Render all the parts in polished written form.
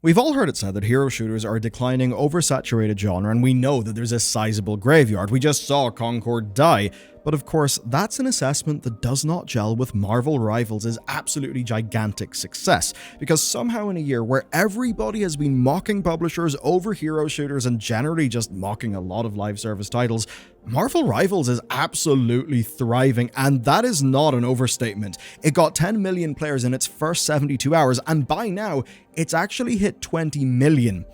We've all heard it said that hero shooters are a declining, oversaturated genre, and we know that there's a sizable graveyard. We just saw Concord die. But of course, that's an assessment that does not gel with Marvel Rivals' absolutely gigantic success, because somehow in a year where everybody has been mocking publishers over hero shooters and generally just mocking a lot of live service titles, Marvel Rivals is absolutely thriving, and that is not an overstatement. It got 10 million players in its first 72 hours, and by now, it's actually hit 20 million.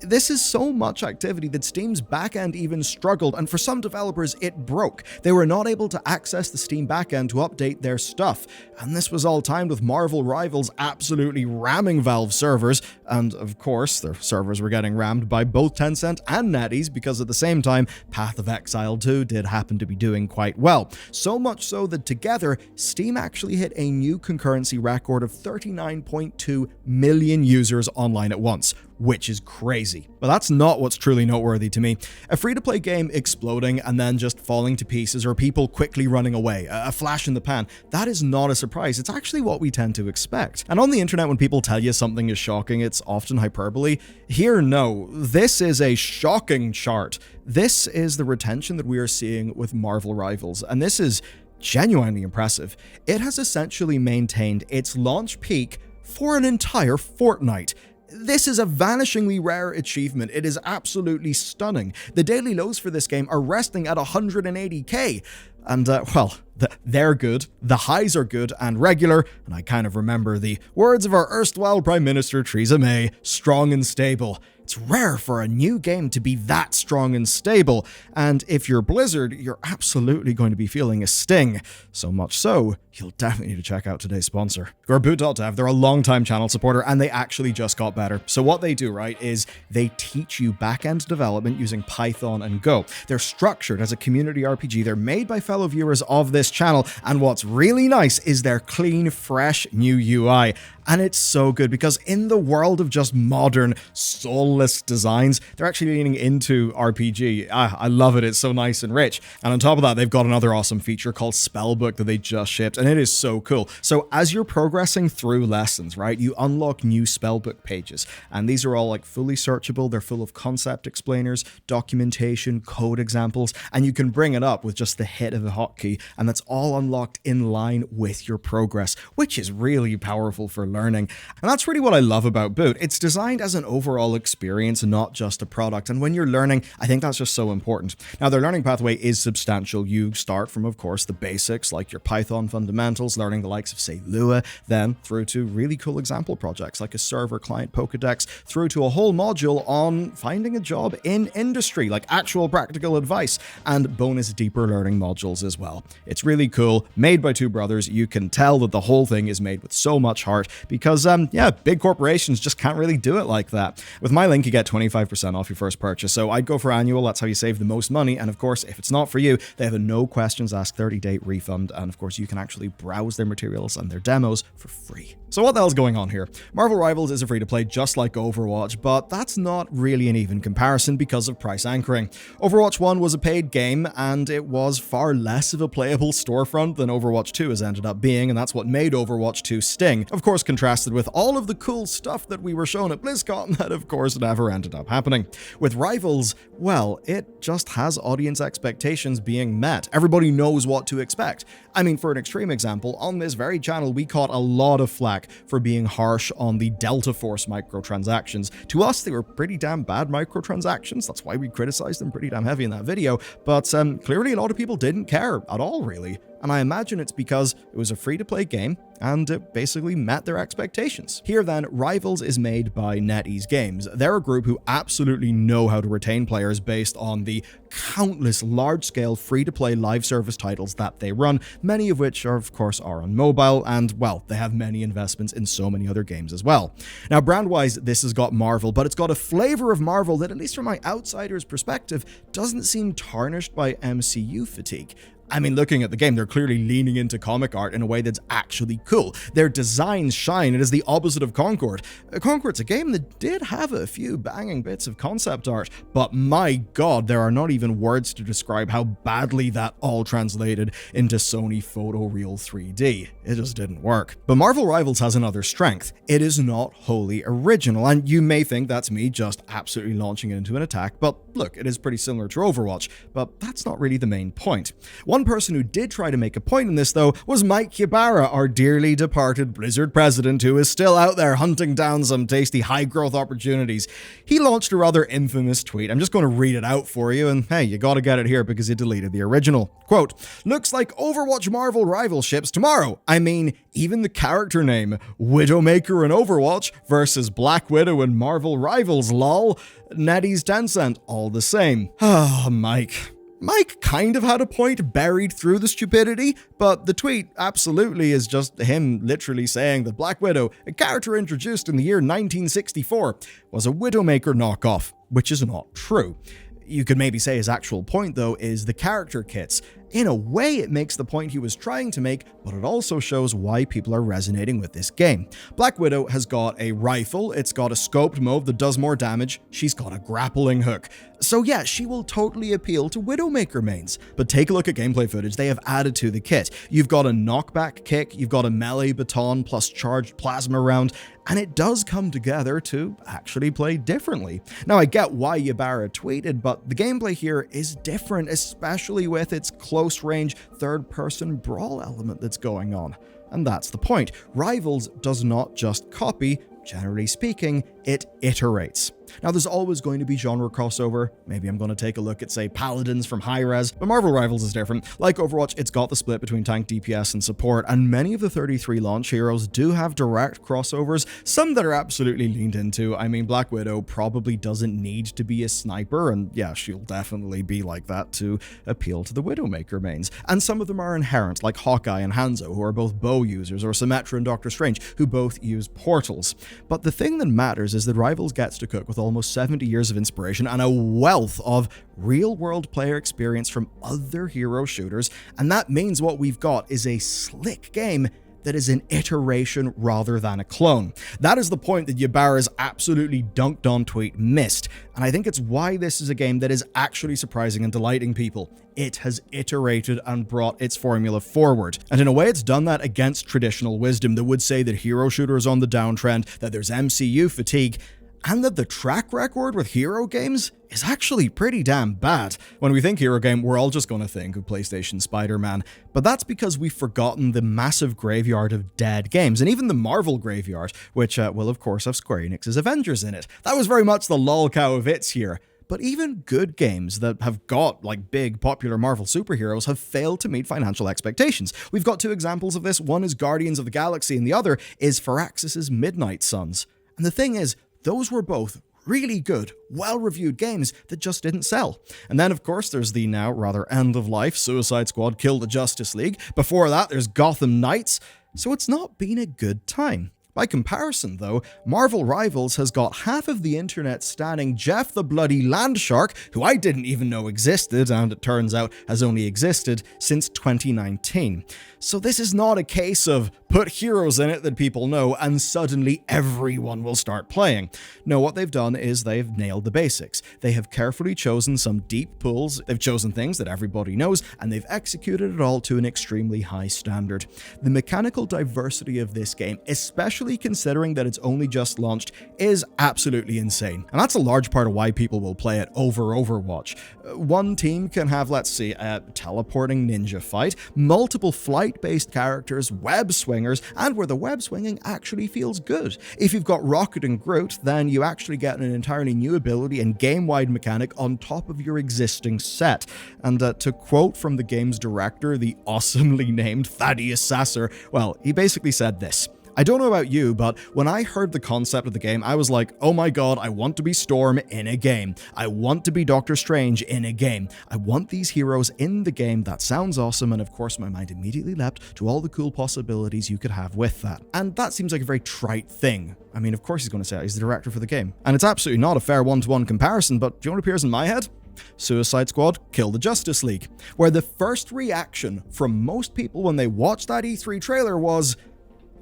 This is so much activity that Steam's backend even struggled, and for some developers it broke. They were not able to access the Steam backend to update their stuff, and this was all timed with Marvel Rivals absolutely ramming Valve servers, and of course their servers were getting rammed by both Tencent and NetEase because at the same time Path of Exile 2 did happen to be doing quite well. So much so that together, Steam actually hit a new concurrency record of 39.2 million users online at once, which is crazy. But that's not what's truly noteworthy to me. A free-to-play game exploding and then just falling to pieces, or people quickly running away, a flash in the pan, that is not a surprise. It's actually what we tend to expect. And on the internet, when people tell you something is shocking, it's often hyperbole. Here, no. This is a shocking chart. This is the retention that we are seeing with Marvel Rivals, and this is genuinely impressive. It has essentially maintained its launch peak for an entire fortnight. This is a vanishingly rare achievement. It is absolutely stunning. The daily lows for this game are resting at 180k. And, well, they're good, the highs are good and regular, and I kind of remember the words of our erstwhile Prime Minister Theresa May, strong and stable. It's rare for a new game to be that strong and stable, and if you're Blizzard, you're absolutely going to be feeling a sting. So much so, you'll definitely need to check out today's sponsor. Gorboot.dev, they're a long-time channel supporter, and they actually just got better. So what they do, right, is they teach you back-end development using Python and Go. They're structured as a community RPG. They're made by fellow viewers of this channel, and what's really nice is their clean, fresh new UI. And it's so good because in the world of just modern, soulless designs, they're actually leaning into RPG. I love it. It's so nice and rich. And on top of that, they've got another awesome feature called Spellbook that they just shipped, and it is so cool. So as you're progressing through lessons, right, you unlock new Spellbook pages, and these are all like fully searchable. They're full of concept explainers, documentation, code examples, and you can bring it up with just the hit of a hotkey, and that's all unlocked in line with your progress, which is really powerful for learning. And that's really what I love about Boot. It's designed as an overall experience, not just a product. And when you're learning, I think that's just so important. Now, their learning pathway is substantial. You start from, of course, the basics, like your Python fundamentals, learning the likes of, say, Lua, then through to really cool example projects like a server-client Pokedex, through to a whole module on finding a job in industry, like actual practical advice, and bonus deeper learning modules as well. It's really cool, made by two brothers. You can tell that the whole thing is made with so much heart, because, yeah, big corporations just can't really do it like that. With my link, you get 25% off your first purchase, so I'd go for annual. That's how you save the most money, and of course, if it's not for you, they have a no questions asked 30-day refund, and of course, you can actually browse their materials and their demos for free. So what the hell's going on here? Marvel Rivals is a free-to-play just like Overwatch, but that's not really an even comparison because of price anchoring. Overwatch 1 was a paid game, and it was far less of a playable storefront than Overwatch 2 has ended up being, and that's what made Overwatch 2 sting. Of course, contrasted with all of the cool stuff that we were shown at BlizzCon that, of course, never ended up happening. With Rivals, well, it just has audience expectations being met. Everybody knows what to expect. I mean, for an extreme example, on this very channel, we caught a lot of flack for being harsh on the Delta Force microtransactions. To us, they were pretty damn bad microtransactions. That's why we criticized them pretty damn heavy in that video. But clearly, a lot of people didn't care at all, really. And I imagine it's because it was a free-to-play game, and it basically met their expectations. Here then, Rivals is made by NetEase Games. They're a group who absolutely know how to retain players based on the countless large-scale free-to-play live service titles that they run, many of which are, of course, are on mobile, and, well, they have many investments in so many other games as well. Now, brand-wise, this has got Marvel, but it's got a flavor of Marvel that, at least from my outsider's perspective, doesn't seem tarnished by MCU fatigue. I mean, looking at the game, they're clearly leaning into comic art in a way that's actually cool. Their designs shine. It is the opposite of Concord. Concord's a game that did have a few banging bits of concept art, but my god, there are not even words to describe how badly that all translated into Sony Photoreal 3D. It just didn't work. But Marvel Rivals has another strength. It is not wholly original, and you may think that's me just absolutely launching it into an attack, but look, it is pretty similar to Overwatch, but that's not really the main point. One person who did try to make a point in this, though, was Mike Ybarra, our dearly departed Blizzard president, who is still out there hunting down some tasty high-growth opportunities. He launched a rather infamous tweet. I'm just going to read it out for you, and hey, you gotta get it here because he deleted the original. Quote, "Looks like Overwatch Marvel Rival ships tomorrow. I mean, even the character name, Widowmaker in Overwatch versus Black Widow in Marvel Rivals, lol. NetEase 10 cent, all the same." Ah, Mike. Mike kind of had a point buried through the stupidity, but the tweet absolutely is just him literally saying that Black Widow, a character introduced in the year 1964, was a Widowmaker knockoff, which is not true. You could maybe say his actual point, though, is the character kits. In a way, it makes the point he was trying to make, but it also shows why people are resonating with this game. Black Widow has got a rifle, it's got a scoped mode that does more damage, she's got a grappling hook. So yeah, she will totally appeal to Widowmaker mains. But take a look at gameplay footage they have added to the kit. You've got a knockback kick, you've got a melee baton plus charged plasma round, and it does come together to actually play differently. Now, I get why Ybarra tweeted, but the gameplay here is different, especially with its close-range, third-person brawl element that's going on. And that's the point. Rivals does not just copy, generally speaking, it iterates. Now, there's always going to be genre crossover. Maybe I'm going to take a look at, say, Paladins from Hi-Rez, but Marvel Rivals is different. Like Overwatch, it's got the split between tank, DPS, and support, and many of the 33 launch heroes do have direct crossovers, some that are absolutely leaned into. I mean, Black Widow probably doesn't need to be a sniper, and yeah, she'll definitely be like that to appeal to the Widowmaker mains. And some of them are inherent, like Hawkeye and Hanzo, who are both bow users, or Symmetra and Doctor Strange, who both use portals. But the thing that matters is that Rivals gets to cook with almost 70 years of inspiration and a wealth of real-world player experience from other hero shooters, and that means what we've got is a slick game that is an iteration rather than a clone. That is the point that Ybarra's absolutely dunked on tweet missed, and I think it's why this is a game that is actually surprising and delighting people. It has iterated and brought its formula forward, and in a way it's done that against traditional wisdom that would say that hero shooter is on the downtrend, that there's MCU fatigue, and that the track record with hero games is actually pretty damn bad. When we think hero game, we're all just going to think of PlayStation Spider-Man, but that's because we've forgotten the massive graveyard of dead games, and even the Marvel graveyard, which will of course have Square Enix's Avengers in it. That was very much the lol cow of its here. But even good games that have got, like, big, popular Marvel superheroes have failed to meet financial expectations. We've got two examples of this. One is Guardians of the Galaxy, and the other is Firaxis' Midnight Suns. And the thing is, those were both really good, well-reviewed games that just didn't sell. And then, of course, there's the now rather end-of-life Suicide Squad Kill the Justice League. Before that, there's Gotham Knights. So it's not been a good time. By comparison, though, Marvel Rivals has got half of the internet standing Jeff the Bloody Landshark, who I didn't even know existed, and it turns out has only existed since 2019. So this is not a case of put heroes in it that people know and suddenly everyone will start playing. No, what they've done is they've nailed the basics. They have carefully chosen some deep pools, they've chosen things that everybody knows, and they've executed it all to an extremely high standard. The mechanical diversity of this game, especially considering that it's only just launched, is absolutely insane. And that's a large part of why people will play it over Overwatch. One team can have, let's see, a teleporting ninja fight, multiple flight-based characters, web swingers, and where the web swinging actually feels good. If you've got Rocket and Groot, then you actually get an entirely new ability and game-wide mechanic on top of your existing set. And to quote from the game's director, the awesomely named Thaddeus Sasser, well, he basically said this: "I don't know about you, but when I heard the concept of the game, I was like, oh my god, I want to be Storm in a game. I want to be Doctor Strange in a game. I want these heroes in the game. That sounds awesome." And of course, my mind immediately leapt to all the cool possibilities you could have with that. And that seems like a very trite thing. I mean, of course he's going to say that. He's the director for the game. And it's absolutely not a fair one-to-one comparison, but do you know what appears in my head? Suicide Squad, Kill the Justice League, where the first reaction from most people when they watched that E3 trailer was,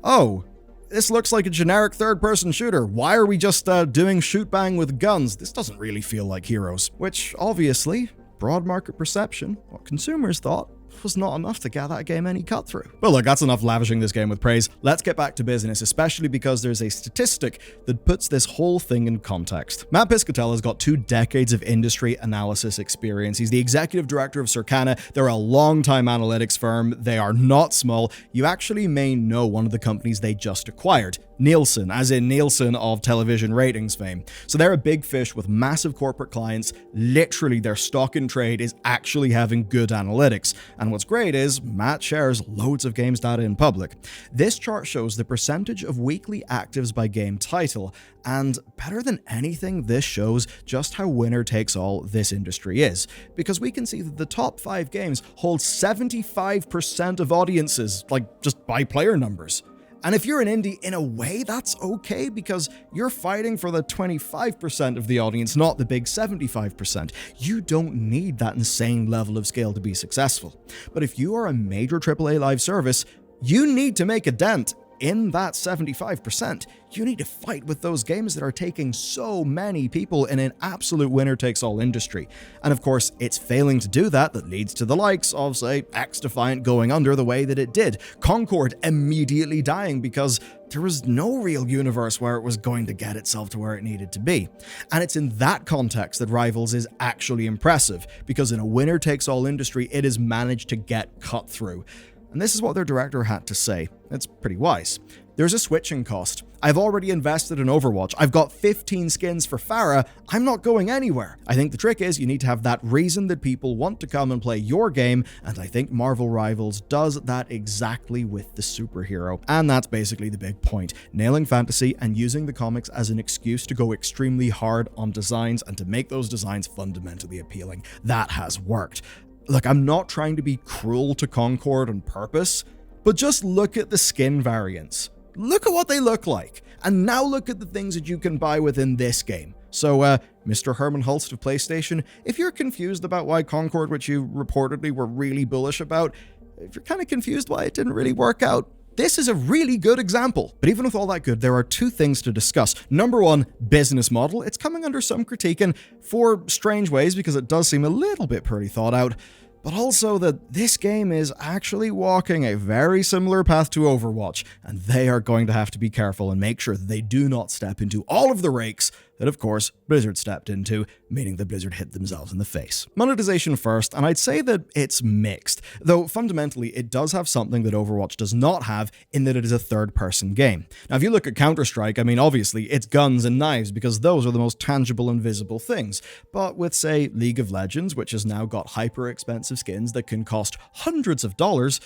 oh, this looks like a generic third-person shooter. Why are we just doing shoot-bang with guns? This doesn't really feel like Heroes. Which, obviously, broad market perception, what consumers thought, was not enough to get that game any cut through. But look, that's enough lavishing this game with praise. Let's get back to business, especially because there's a statistic that puts this whole thing in context. Matt Piscatella's got 2 decades of industry analysis experience. He's the executive director of Circana. They're a long-time analytics firm. They are not small. You actually may know one of the companies they just acquired. Nielsen, as in Nielsen of television ratings fame. So they're a big fish with massive corporate clients. Literally, their stock in trade is actually having good analytics. And what's great is Matt shares loads of games data in public. This chart shows the percentage of weekly actives by game title. And better than anything, this shows just how winner takes all this industry is. Because we can see that the top 5 games hold 75% of audiences, like just by player numbers. And if you're an indie, in a way, that's okay because you're fighting for the 25% of the audience, not the big 75%. You don't need that insane level of scale to be successful. But if you are a major AAA live service, you need to make a dent in that 75%. You need to fight with those games that are taking so many people in an absolute winner-takes-all industry. And of course, it's failing to do that leads to the likes of, say, X-Defiant going under the way that it did, Concord immediately dying because there was no real universe where it was going to get itself to where it needed to be. And it's in that context that Rivals is actually impressive, because in a winner-takes-all industry, it has managed to get cut through. And this is what their director had to say. It's pretty wise. There's a switching cost. I've already invested in Overwatch. I've got 15 skins for Pharah. I'm not going anywhere. I think the trick is you need to have that reason that people want to come and play your game, and I think Marvel Rivals does that exactly with the superhero. And that's basically the big point. Nailing fantasy and using the comics as an excuse to go extremely hard on designs and to make those designs fundamentally appealing. That has worked. Look, I'm not trying to be cruel to Concord on purpose, but just look at the skin variants. Look at what they look like. And now look at the things that you can buy within this game. So, Mr. Herman Hulst of PlayStation, if you're confused about why Concord, which you reportedly were really bullish about, if you're kind of confused why it didn't really work out, this is a really good example. But even with all that good, there are 2 things to discuss. Number 1, business model. It's coming under some critique, and for strange ways, because it does seem a little bit poorly thought out. But also that this game is actually walking a very similar path to Overwatch, and they are going to have to be careful and make sure that they do not step into all of the rakes that, of course, Blizzard stepped into, meaning that Blizzard hit themselves in the face. Monetization first, and I'd say that it's mixed, though fundamentally it does have something that Overwatch does not have in that it is a third-person game. Now, if you look at Counter-Strike, I mean, obviously, it's guns and knives because those are the most tangible and visible things. But with, say, League of Legends, which has now got hyper-expensive skins that can cost hundreds of dollars,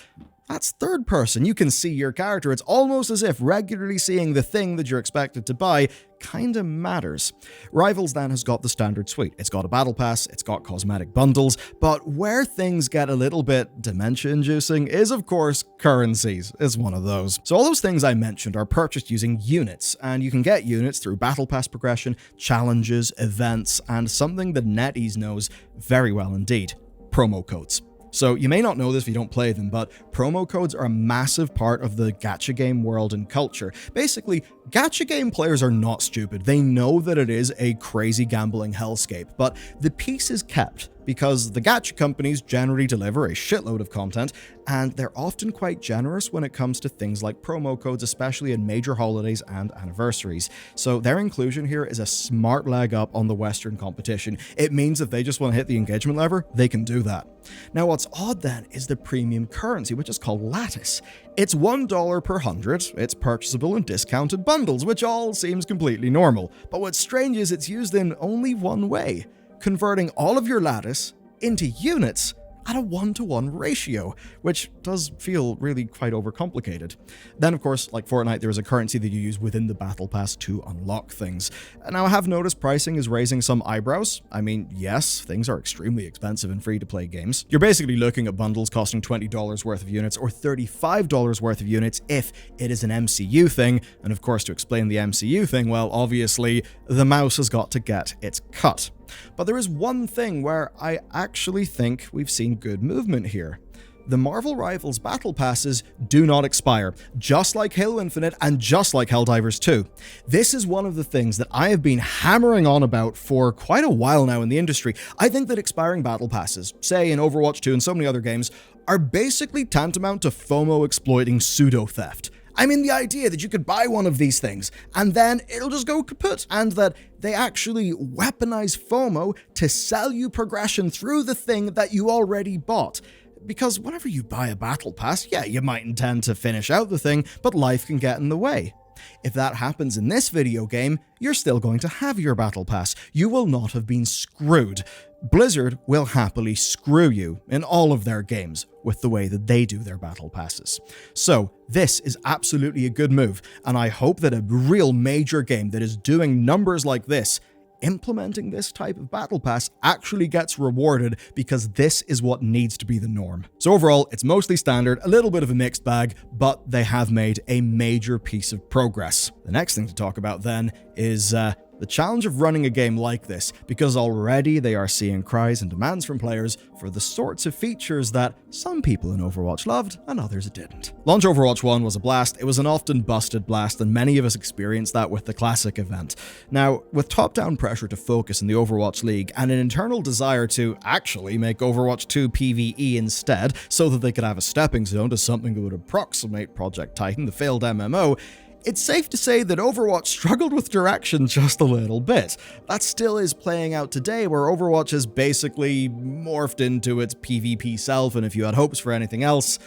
that's third person. You can see your character. It's almost as if regularly seeing the thing that you're expected to buy kinda matters. Rivals then has got the standard suite. It's got a battle pass, it's got cosmetic bundles, but where things get a little bit dementia-inducing is, of course, currencies is one of those. So all those things I mentioned are purchased using units, and you can get units through battle pass progression, challenges, events, and something that NetEase knows very well indeed: promo codes. So you may not know this if you don't play them, but promo codes are a massive part of the gacha game world and culture. Basically, gacha game players are not stupid. They know that it is a crazy gambling hellscape, but the peace is kept because the gacha companies generally deliver a shitload of content, and they're often quite generous when it comes to things like promo codes, especially in major holidays and anniversaries. So their inclusion here is a smart leg up on the Western competition. It means if they just want to hit the engagement lever, they can do that. Now, what's odd then is the premium currency, which is called Lattice. It's $1 per 100, it's purchasable in discounted bundles, which all seems completely normal. But what's strange is it's used in only one way: converting all of your Lattice into units at a 1-to-1 ratio, which does feel really quite overcomplicated. Then, of course, like Fortnite, there is a currency that you use within the Battle Pass to unlock things. Now, I have noticed pricing is raising some eyebrows. I mean, yes, things are extremely expensive in free-to-play games. You're basically looking at bundles costing $20 worth of units or $35 worth of units if it is an MCU thing. And of course, to explain the MCU thing, well, obviously, the mouse has got to get its cut. But there is one thing where I actually think we've seen good movement here. The Marvel Rivals Battle Passes do not expire, just like Halo Infinite and just like Helldivers 2. This is one of the things that I have been hammering on about for quite a while now in the industry. I think that expiring Battle Passes, say in Overwatch 2 and so many other games, are basically tantamount to FOMO exploiting pseudo-theft. I mean, the idea that you could buy one of these things and then it'll just go kaput, and that they actually weaponize FOMO to sell you progression through the thing that you already bought. Because whenever you buy a battle pass, yeah, you might intend to finish out the thing, but life can get in the way. If that happens in this video game, you're still going to have your battle pass. You will not have been screwed. Blizzard will happily screw you in all of their games with the way that they do their battle passes. So this is absolutely a good move, and I hope that a real major game that is doing numbers like this, implementing this type of battle pass, actually gets rewarded, because this is what needs to be the norm. So overall, it's mostly standard, a little bit of a mixed bag, but they have made a major piece of progress. The next thing to talk about then is the challenge of running a game like this, because already they are seeing cries and demands from players for the sorts of features that some people in Overwatch loved and others didn't. Launch Overwatch 1 was a blast. It was an often busted blast, and many of us experienced that with the classic event. Now, with top-down pressure to focus in the Overwatch League and an internal desire to actually make Overwatch 2 PvE instead, so that they could have a stepping stone to something that would approximate Project Titan, the failed MMO, it's safe to say that Overwatch struggled with direction just a little bit. That still is playing out today, where Overwatch has basically morphed into its PvP self, and if you had hopes for anything else,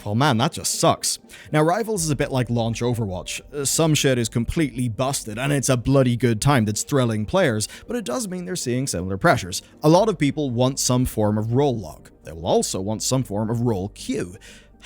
well man, that just sucks. Now, Rivals is a bit like launch Overwatch. Some shit is completely busted, and it's a bloody good time that's thrilling players, but it does mean they're seeing similar pressures. A lot of people want some form of role log. They will also want some form of role queue.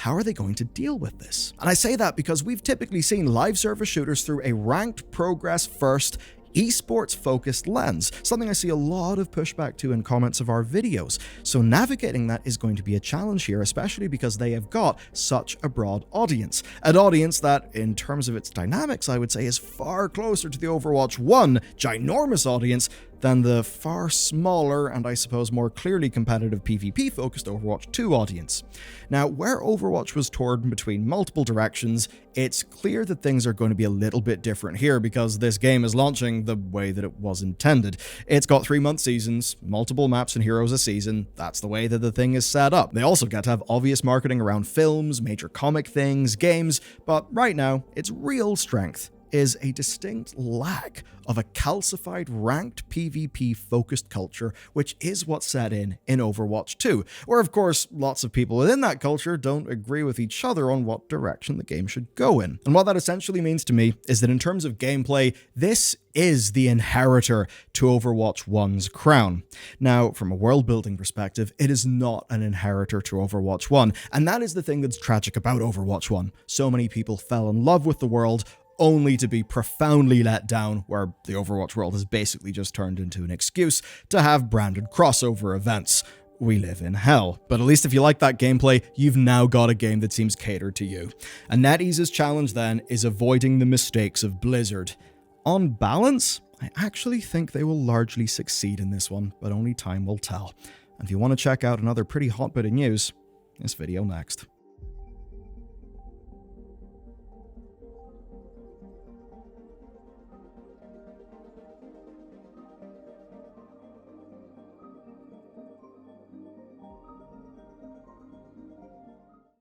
How are they going to deal with this? And I say that because we've typically seen live service shooters through a ranked progress first, esports-focused lens, something I see a lot of pushback to in comments of our videos. So navigating that is going to be a challenge here, especially because they have got such a broad audience. An audience that, in terms of its dynamics, I would say is far closer to the Overwatch 1 ginormous audience than the far smaller and I suppose more clearly competitive PvP-focused Overwatch 2 audience. Now, where Overwatch was torn between multiple directions, it's clear that things are going to be a little bit different here, because this game is launching the way that it was intended. It's got 3-month seasons, multiple maps and heroes a season. That's the way that the thing is set up. They also get to have obvious marketing around films, major comic things, games, but right now, its real strength is a distinct lack of a calcified, ranked PvP-focused culture, which is what's set in Overwatch 2, where of course lots of people within that culture don't agree with each other on what direction the game should go in. And what that essentially means to me is that in terms of gameplay, this is the inheritor to Overwatch 1's crown. Now, from a world-building perspective, it is not an inheritor to Overwatch 1, and that is the thing that's tragic about Overwatch 1. So many people fell in love with the world, only to be profoundly let down, where the Overwatch world has basically just turned into an excuse to have branded crossover events. We live in hell. But at least if you like that gameplay, you've now got a game that seems catered to you. And NetEase's challenge then is avoiding the mistakes of Blizzard. On balance, I actually think they will largely succeed in this one, but only time will tell. And if you want to check out another pretty hot bit of news, this video next.